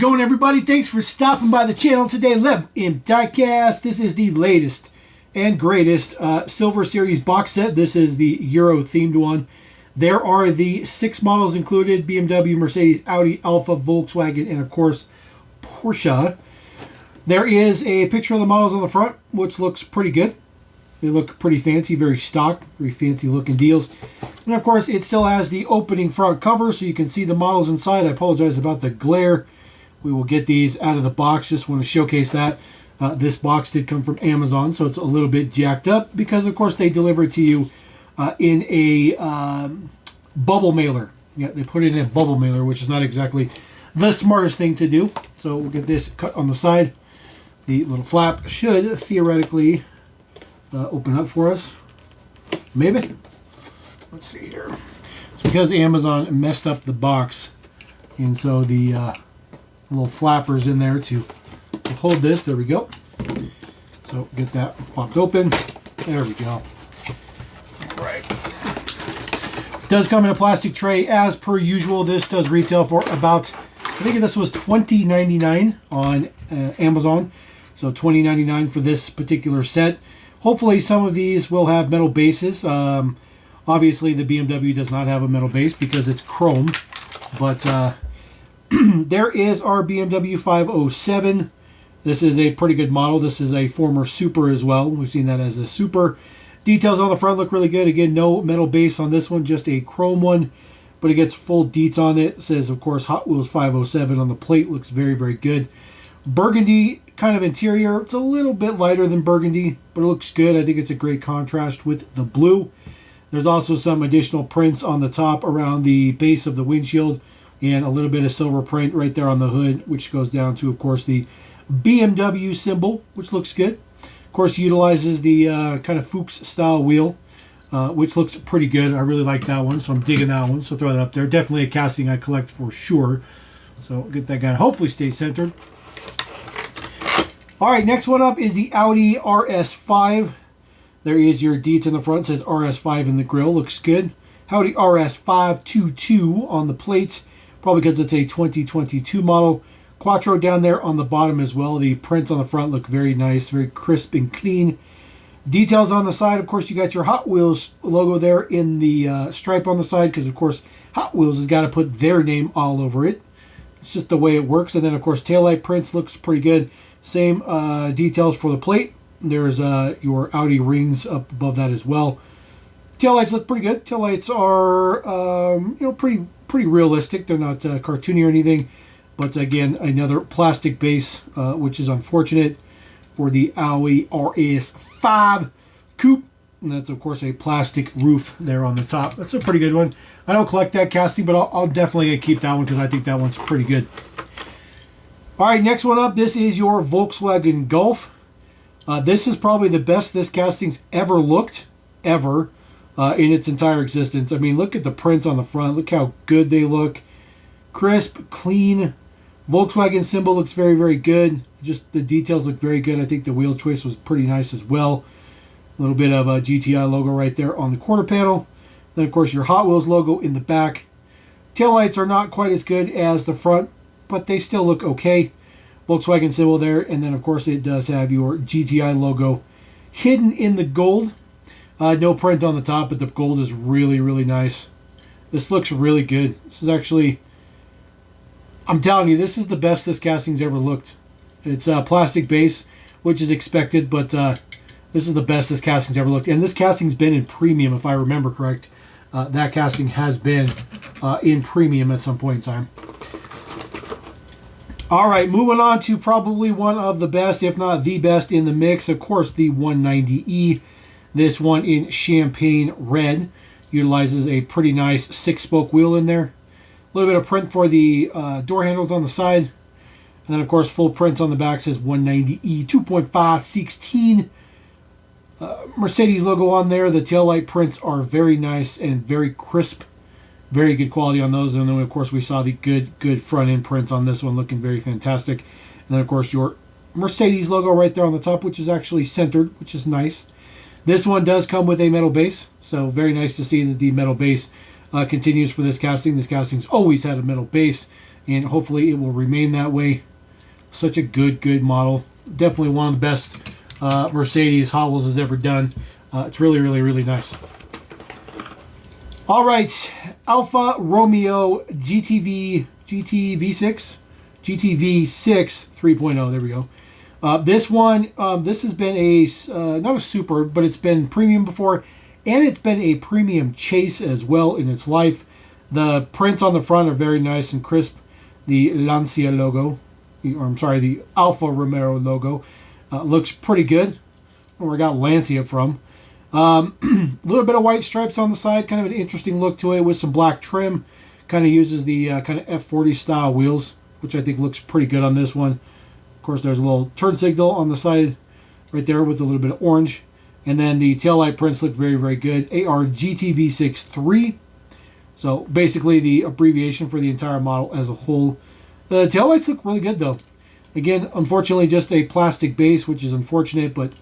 going, everybody? Thanks for stopping by the channel today. Lev in Diecast. This is the latest and greatest Silver Series box set. This is the Euro themed one. There are the 6 models included: BMW, Mercedes, Audi, Alfa, Volkswagen, and of course Porsche. There is a picture of the models on the front, which looks pretty good. They look pretty fancy, very stock, very fancy looking deals. And of course, it still has the opening front cover, so you can see the models inside. I apologize about the glare. We will get these out of the box. Just want to showcase that. This box did come from Amazon, so it's a little bit jacked up because, of course, they deliver it to you in a bubble mailer. Yeah, they put it in a bubble mailer, which is not exactly the smartest thing to do. So we'll get this cut on the side. The little flap should theoretically open up for us. Maybe. Let's see here. It's because Amazon messed up the box, and so the little flappers in there to hold this. There we go. So get that popped open. There we go. All right. It does come in a plastic tray as per usual. This does retail for about, I think this was $20.99 on Amazon. So $20.99 for this particular set. Hopefully some of these will have metal bases. Obviously the BMW does not have a metal base because it's chrome. But there is our BMW 507. This is a pretty good model. This is a former Super as well. We've seen that as a Super. Details on the front look really good. Again, no metal base on this one, just a chrome one. But it gets full deets on it. It says, of course, Hot Wheels 507 on the plate. Looks very, very good. Burgundy kind of interior. It's a little bit lighter than burgundy, but it looks good. I think it's a great contrast with the blue. There's also some additional prints on the top around the base of the windshield, and a little bit of silver print right there on the hood, which goes down to, of course, the BMW symbol, which looks good. Of course, utilizes the kind of Fuchs style wheel, which looks pretty good. I really like that one, so I'm digging that one. So throw that up there. Definitely a casting I collect for sure. So get that guy. Hopefully stay centered. All right, next one up is the Audi RS5. There is your deets in the front. It says RS5 in the grill. Looks good. Audi RS5 22 on the plates, probably because it's a 2022 model. Quattro down there on the bottom as well. The prints on the front look very nice, very crisp and clean. Details on the side, of course, you got your Hot Wheels logo there in the stripe on the side, because, of course, Hot Wheels has got to put their name all over it. It's just the way it works. And then, of course, taillight prints looks pretty good. Same details for the plate. There's your Audi rings up above that as well. Taillights look pretty good. Taillights are pretty realistic. They're not cartoony or anything. But again, another plastic base, which is unfortunate for the Audi RS5 Coupe. And that's, of course, a plastic roof there on the top. That's a pretty good one. I don't collect that casting, but I'll definitely keep that one because I think that one's pretty good. All right, next one up, this is your Volkswagen Golf. This is probably the best this casting's ever looked, ever, in its entire existence. I mean, look at the prints on the front. Look how good they look. Crisp, clean. Volkswagen symbol looks very, very good. Just the details look very good. I think the wheel choice was pretty nice as well. A little bit of a GTI logo right there on the quarter panel. Then, of course, your Hot Wheels logo in the back. Taillights are not quite as good as the front, but they still look okay. Volkswagen symbol there, and then of course it does have your GTI logo hidden in the gold. No print on the top, but the gold is really, really nice. This looks really good. This is actually, I'm telling you, this is the best this casting's ever looked. It's a plastic base, which is expected, but this is the best this casting's ever looked. And this casting's been in premium, if I remember correct. That casting has been in premium at some point in time. All right, moving on to probably one of the best, if not the best in the mix. Of course, the 190E. This one in champagne red. Utilizes a pretty nice 6-spoke wheel in there. A little bit of print for the door handles on the side. And then, of course, full prints on the back. Says 190E 2.5 16. Mercedes logo on there. The taillight prints are very nice and very crisp. Very good quality on those. And then, of course, we saw the good front end prints on this one, looking very fantastic. And then, of course, your Mercedes logo right there on the top, which is actually centered, which is nice. This one does come with a metal base, so very nice to see that the metal base continues for this casting. This casting's always had a metal base, and hopefully it will remain that way. Such a good model. Definitely one of the best Mercedes Hot Wheels has ever done. It's really nice. All right, Alfa Romeo GTV 6 3.0. There we go. This one, this has been a not a super, but it's been premium before, and it's been a premium chase as well in its life. The prints on the front are very nice and crisp. The Lancia logo, or I'm sorry, the Alfa Romeo logo, looks pretty good. Where I got Lancia from. A little bit of white stripes on the side, kind of an interesting look to it with some black trim. Kind of uses the kind of F40 style wheels, which I think looks pretty good on this one. Of course, there's a little turn signal on the side right there with a little bit of orange. And then the taillight prints look very good. AR GTV 6.3. So basically the abbreviation for the entire model as a whole. The taillights look really good though. Again, unfortunately just a plastic base, which is unfortunate, but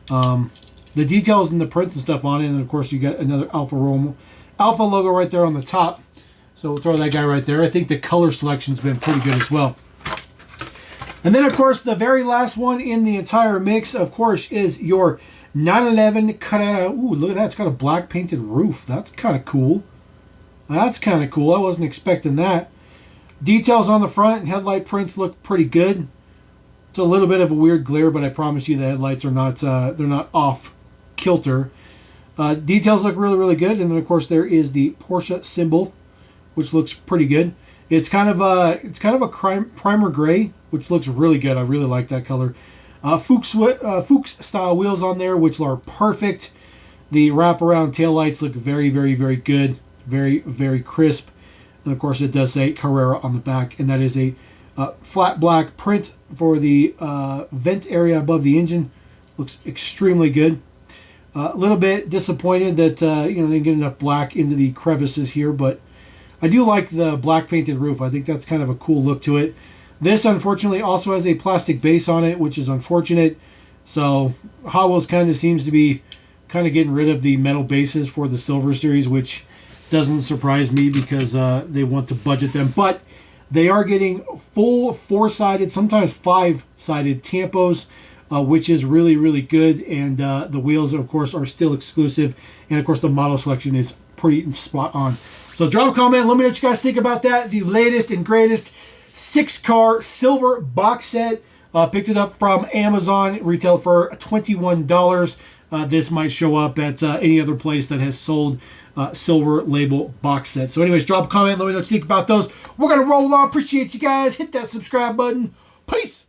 the details and the prints and stuff on it, and of course you got another Alfa logo right there on the top. So we'll throw that guy right there. I think the color selection's been pretty good as well. And then of course the very last one in the entire mix, of course, is your 911 Carrera. Ooh, look at that. It's got a black painted roof. That's kind of cool. That's kind of cool. I wasn't expecting that. Details on the front and headlight prints look pretty good. It's a little bit of a weird glare, but I promise you the headlights are not they're not off kilter. Details look really good, and then of course there is the Porsche symbol, which looks pretty good. It's kind of a primer gray, which looks really good. I really like that color. Fuchs style wheels on there, which are perfect. The wraparound taillights look very good, very crisp, and of course it does say Carrera on the back, and that is a flat black print for the vent area above the engine. Looks extremely good. A little bit disappointed that they didn't get enough black into the crevices here, but I do like the black painted roof. I think that's kind of a cool look to it. This unfortunately also has a plastic base on it, which is unfortunate. So Hot Wheels kind of seems to be kind of getting rid of the metal bases for the Silver Series, which doesn't surprise me because they want to budget them. But they are getting full 4-sided, sometimes 5-sided tampos, which is really good. And the wheels, of course, are still exclusive. And, of course, the model selection is pretty spot on. So drop a comment. Let me know what you guys think about that. The latest and greatest 6-car silver box set. Picked it up from Amazon. It retailed for $21. This might show up at any other place that has sold silver label box sets. So anyways, drop a comment. Let me know what you think about those. We're going to roll on. Appreciate you guys. Hit that subscribe button. Peace.